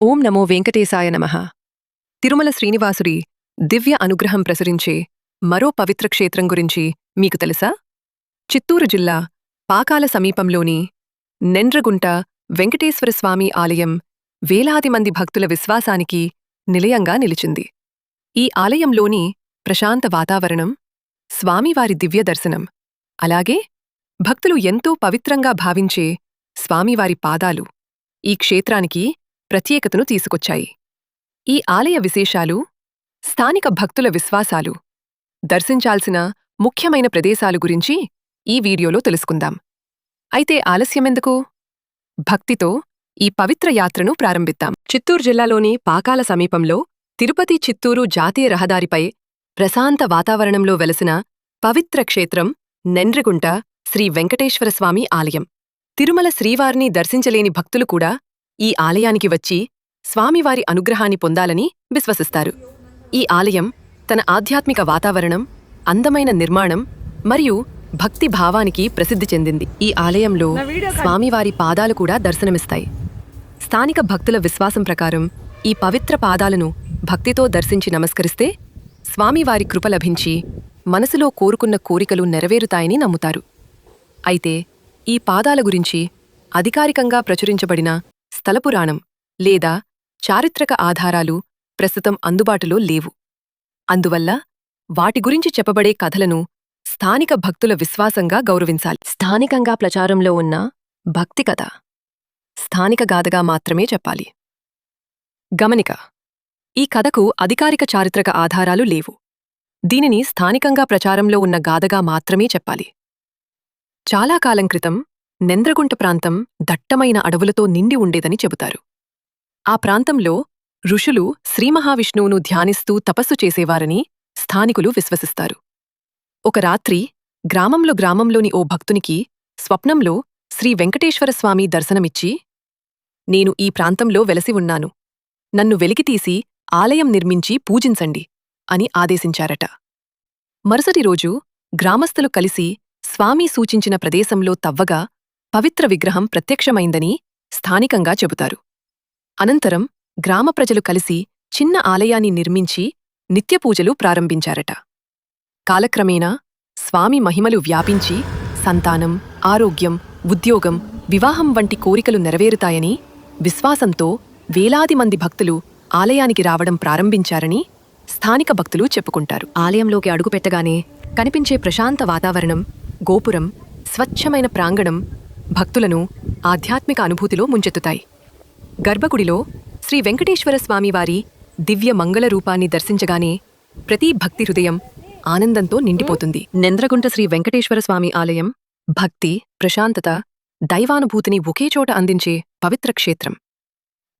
ఓం నమో వెంకటేశాయ నమః. తిరుమల శ్రీనివాసుడి దివ్య అనుగ్రహం ప్రసరించే మరో పవిత్ర క్షేత్రం గురించి మీకు తెలుసా? చిత్తూరు జిల్లా పాకాల సమీపంలోని నెండ్రగుంట వెంకటేశ్వరస్వామి ఆలయం వేలాది మంది భక్తుల విశ్వాసానికి నిలయంగా నిలిచింది. ఈ ఆలయంలోని ప్రశాంత వాతావరణం, స్వామివారి దివ్య దర్శనం, అలాగే భక్తులు ఎంతో పవిత్రంగా భావించే స్వామివారి పాదాలు ఈ క్షేత్రానికి ప్రత్యేకతను తీసుకొచ్చాయి. ఈ ఆలయ విశేషాలు, స్థానిక భక్తుల విశ్వాసాలు, దర్శించాల్సిన ముఖ్యమైన ప్రదేశాలు గురించి ఈ వీడియోలో తెలుసుకుందాం. అయితే ఆలస్యమెందుకు? భక్తితో ఈ పవిత్ర యాత్రను ప్రారంభిద్దాం. చిత్తూరు జిల్లాలోని పాకాల సమీపంలో తిరుపతి చిత్తూరు జాతీయ రహదారిపై ప్రశాంత వాతావరణంలో వెలసిన పవిత్ర క్షేత్రం నెండ్రగుంట శ్రీ వెంకటేశ్వరస్వామి ఆలయం. తిరుమల శ్రీవారిని దర్శించలేని భక్తులు కూడా ఈ ఆలయానికి వచ్చి స్వామివారి అనుగ్రహాన్ని పొందాలని విశ్వసిస్తారు. ఈ ఆలయం తన ఆధ్యాత్మిక వాతావరణం, అందమైన నిర్మాణం మరియు భక్తి భావానికి ప్రసిద్ధి చెందింది. ఈ ఆలయంలో స్వామివారి పాదాలు కూడా దర్శనమిస్తాయి. స్థానిక భక్తుల విశ్వాసం ప్రకారం ఈ పవిత్ర పాదాలను భక్తితో దర్శించి నమస్కరిస్తే స్వామివారి కృప లభించి మనసులో కోరుకున్న కోరికలు నెరవేరుతాయని నమ్ముతారు. అయితే ఈ పాదాల గురించి అధికారికంగా ప్రచురించబడిన స్థలపురాణం లేదా చారిత్రక ఆధారాలు ప్రస్తుతం అందుబాటులో లేవు. అందువల్ల వాటి గురించి చెప్పబడే కథలను స్థానిక భక్తుల విశ్వాసంగా గౌరవించాలి. స్థానికంగా ప్రచారంలో ఉన్న భక్తి కథ స్థానిక గాథగా మాత్రమే చెప్పాలి. గమనిక: ఈ కథకు అధికారిక చారిత్రక ఆధారాలు లేవు. దీనిని స్థానికంగా ప్రచారంలో ఉన్న గాథగా మాత్రమే చెప్పాలి. చాలా కాలం క్రితం నెంద్రగుంట ప్రాంతం దట్టమైన అడవులతో నిండి ఉండేదని చెబుతారు. ఆ ప్రాంతంలో ఋషులు శ్రీమహావిష్ణువును ధ్యానిస్తూ తపస్సు చేసేవారని స్థానికులు విశ్వసిస్తారు. ఒక రాత్రి గ్రామంలోని ఓ భక్తునికి స్వప్నంలో శ్రీ వెంకటేశ్వరస్వామి దర్శనమిచ్చి, "నేను ఈ ప్రాంతంలో వెలసి ఉన్నాను. నన్ను వెలికితీసి ఆలయం నిర్మించి పూజించండి" అని ఆదేశించారట. మరుసటి రోజు గ్రామస్థులు కలిసి స్వామి సూచించిన ప్రదేశంలో తవ్వగా పవిత్ర విగ్రహం ప్రత్యక్షమైందని స్థానికంగా చెబుతారు. అనంతరం గ్రామ ప్రజలు కలిసి చిన్న ఆలయాన్ని నిర్మించి నిత్యపూజలు ప్రారంభించారట. కాలక్రమేణా స్వామి మహిమలు వ్యాపించి సంతానం, ఆరోగ్యం, ఉద్యోగం, వివాహం వంటి కోరికలు నెరవేరుతాయని విశ్వాసంతో వేలాది మంది భక్తులు ఆలయానికి రావడం ప్రారంభించారని స్థానిక భక్తులు చెప్పుకుంటారు. ఆలయంలోకి అడుగుపెట్టగానే కనిపించే ప్రశాంత వాతావరణం, గోపురం, స్వచ్ఛమైన ప్రాంగణం భక్తులను ఆధ్యాత్మిక అనుభూతిలో ముంచెత్తుతాయి. గర్భగుడిలో శ్రీ వెంకటేశ్వరస్వామివారి దివ్య మంగళ రూపాన్ని దర్శించగానే ప్రతి భక్తి హృదయం ఆనందంతో నిండిపోతుంది. నెంద్రగుంట శ్రీ వెంకటేశ్వరస్వామి ఆలయం భక్తి, ప్రశాంతత, దైవానుభూతిని ఒకేచోట అందించే పవిత్ర క్షేత్రం.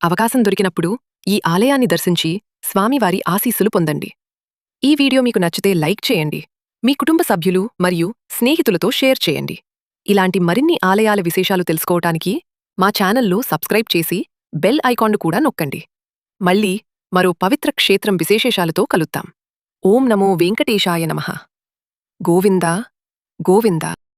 అవకాశం దొరికినప్పుడు ఈ ఆలయాన్ని దర్శించి స్వామివారి ఆశీస్సులు పొందండి. ఈ వీడియో మీకు నచ్చితే లైక్ చేయండి. మీ కుటుంబ సభ్యులు మరియు స్నేహితులతో షేర్ చేయండి. ఇలాంటి మరిన్ని ఆలయాల విశేషాలు తెలుసుకోవటానికి మా ఛానల్ను సబ్స్క్రైబ్ చేసి బెల్ ఐకాన్ను కూడా నొక్కండి. మళ్ళీ మరో పవిత్ర క్షేత్రం విశేషాలతో కలుద్దాం. ఓం నమో వెంకటేశాయ నమః. గోవిందా గోవిందా.